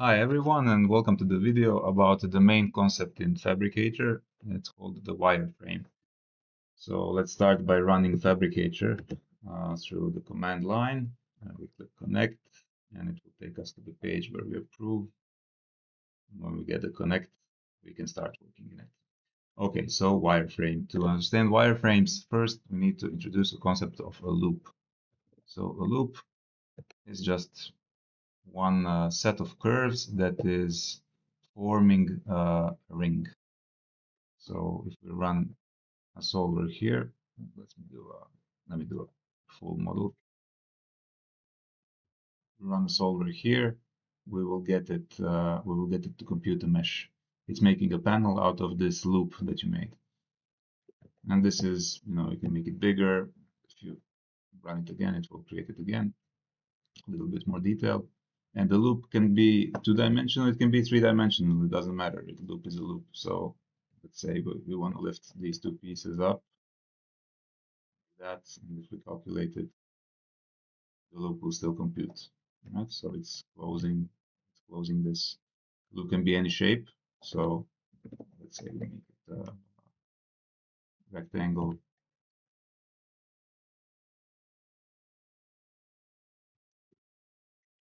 Hi everyone, and welcome to the video about the main concept in Fabricator. It's called the wireframe. So let's start by running Fabricator through the command line. We click connect, and it will take us to the page where we approve. When we get the connect, we can start working in it. Okay, so wireframe. To understand wireframes, first we need to introduce the concept of a loop. So a loop is just one set of curves that is forming a ring. So if we run a solver here, let me do a full model. Run a solver here, we will get it to compute a mesh. It's making a panel out of this loop that you made. And this is, you can make it bigger. If you run it again, it will create it again. A little bit more detail. And the loop can be two-dimensional, it can be three-dimensional, it doesn't matter. The loop is a loop. So let's say we want to lift these two pieces up. That, and if we calculate it, the loop will still compute. Right? So it's closing this. Loop can be any shape. So let's say we make it a rectangle.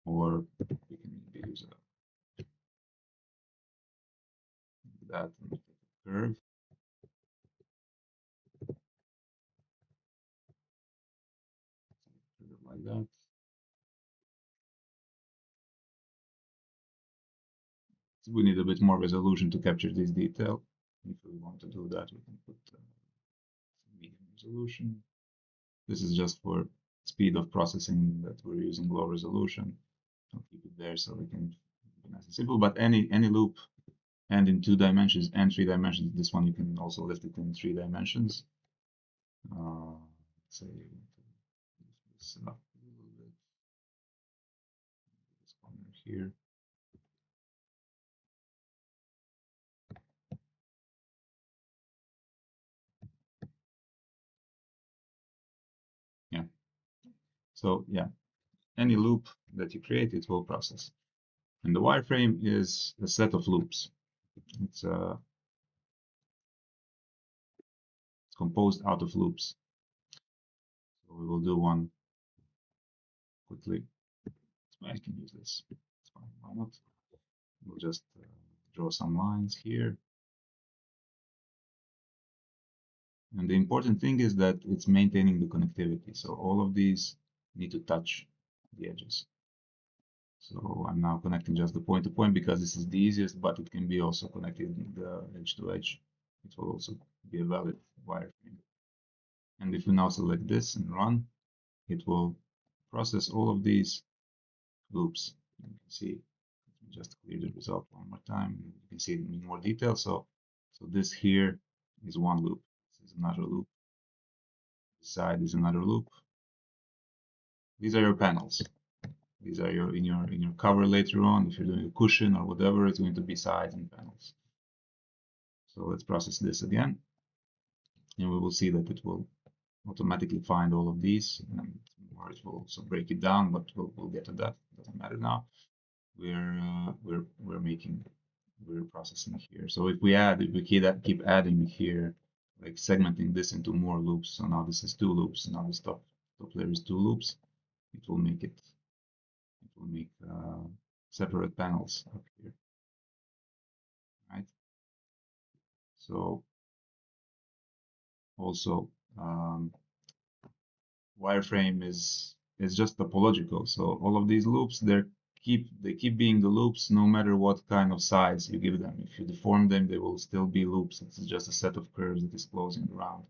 Or we can maybe use that and make it a curve. Like that. So we need a bit more resolution to capture this detail. If we want to do that, we can put medium resolution. This is just for speed of processing that we're using low resolution. I'll keep it there so we can be nice and simple. But any loop, and in 2 dimensions and 3 dimensions, this one you can also lift it in 3 dimensions. Let's say lift this up a little bit. This corner here. Yeah. So yeah, any loop that you create, it will process. And the wireframe is a set of loops. It's composed out of loops. So we will do one quickly. I can use this. It's fine. Why not? We'll just draw some lines here. And the important thing is that it's maintaining the connectivity. So all of these need to touch the edges. So I'm now connecting just the point to point because this is the easiest, but it can be also connected the edge to edge. It will also be a valid wireframe. And if we now select this and run, it will process all of these loops. You can see, just clear the result one more time. You can see it in more detail. So this here is one loop. This is another loop. This side is another loop. These are your panels. These are in your cover later on. If you're doing a cushion or whatever, it's going to be sides and panels. So let's process this again, and we will see that it will automatically find all of these, and or it will also break it down. But we'll get to that. It doesn't matter now. We're processing here. So if we keep adding here, like segmenting this into more loops. So now this is 2 loops. Now this top layer is 2 loops. It will make separate panels up here, right? So also wireframe is just topological. So all of these loops, they keep being the loops no matter what kind of size you give them. If you deform them, they will still be loops. It's just a set of curves that is closing around.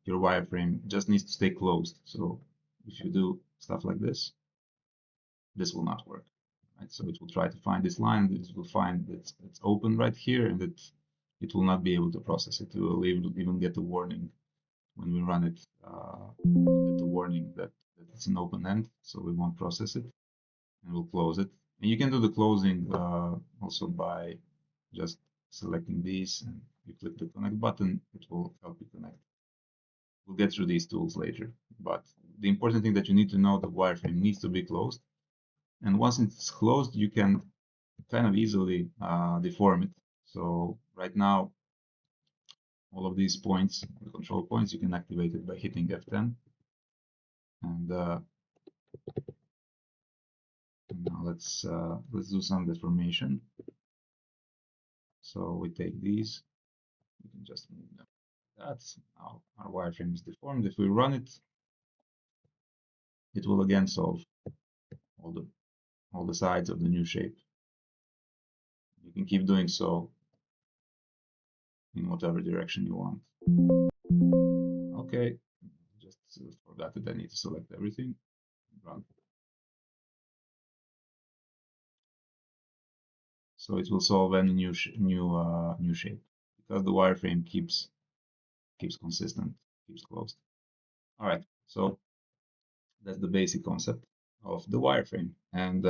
Your wireframe just needs to stay closed. So if you do stuff like this will not work. Right? So it will try to find this line. It will find that it's open right here, and that it will not be able to process it. It will even get a warning when we run it. We'll get the warning that it's an open end, so we won't process it, and we'll close it. And you can do the closing also by just selecting these, and you click the connect button. It will help you connect. We'll get through these tools later, but the important thing that you need to know, the wireframe needs to be closed. And once it's closed, you can kind of easily deform it. So right now, all of these points, the control points, you can activate it by hitting F10. And now let's do some deformation. So we take these, we can just move them. That's now our wireframe is deformed. If we run it, it will again solve all the sides of the new shape. You can keep doing so in whatever direction you want. Okay, just forgot that I need to select everything. Run. So it will solve any new shape because the wireframe keeps consistent, keeps closed. All right, so that's the basic concept of the wireframe, and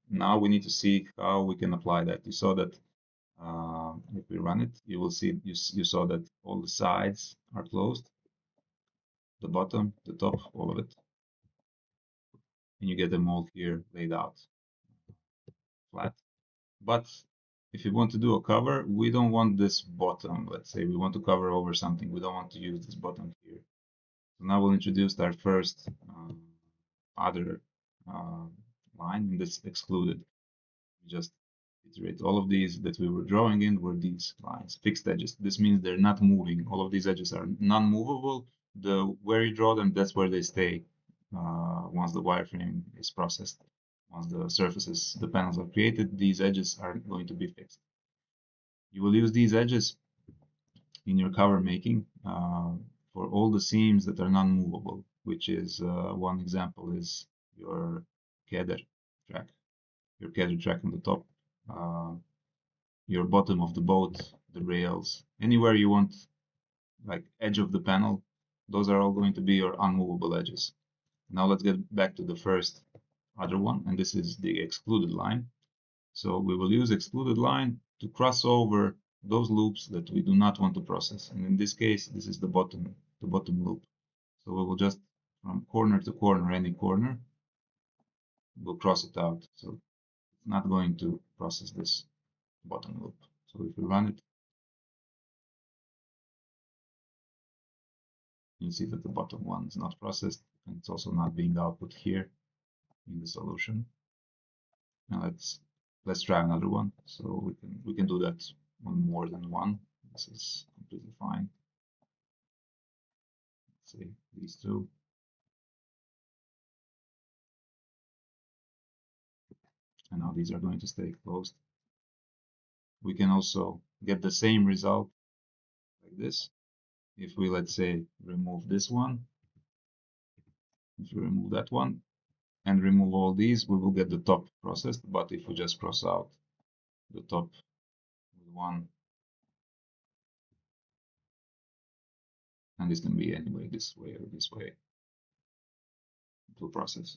now we need to see how we can apply that. You saw that if we run it, you will see you saw that all the sides are closed, the bottom, the top, all of it, and you get them all here laid out flat. But if you want to do a cover, we don't want this bottom. Let's say we want to cover over something. We don't want to use this bottom here. So now we'll introduce our first other line in this excluded. We just iterate all of these that we were drawing in were these lines, fixed edges. This means they're not moving. All of these edges are non-movable. Where you draw them, that's where they stay once the wireframe is processed. Once the surfaces, the panels are created, these edges are going to be fixed. You will use these edges in your cover making for all the seams that are non-movable, which is one example is your keder track, your keder track on the top, your bottom of the boat, the rails, anywhere you want, like edge of the panel, those are all going to be your unmovable edges. Now let's get back to the first other one, and this is the excluded line. So we will use excluded line to cross over those loops that we do not want to process. And in this case, this is the bottom loop. So we will just from corner to corner, any corner, we'll cross it out. So it's not going to process this bottom loop. So if we run it, you see that the bottom one is not processed, and it's also not being output here in the solution. Now let's try another one. So we can do that on more than one. This is completely fine. Let's say these two. And now these are going to stay closed. We can also get the same result like this. If we, let's say, remove this one, if we remove that one, and remove all these, we will get the top processed. But if we just cross out the top with one, and this can be anyway, this way or this way, it will process.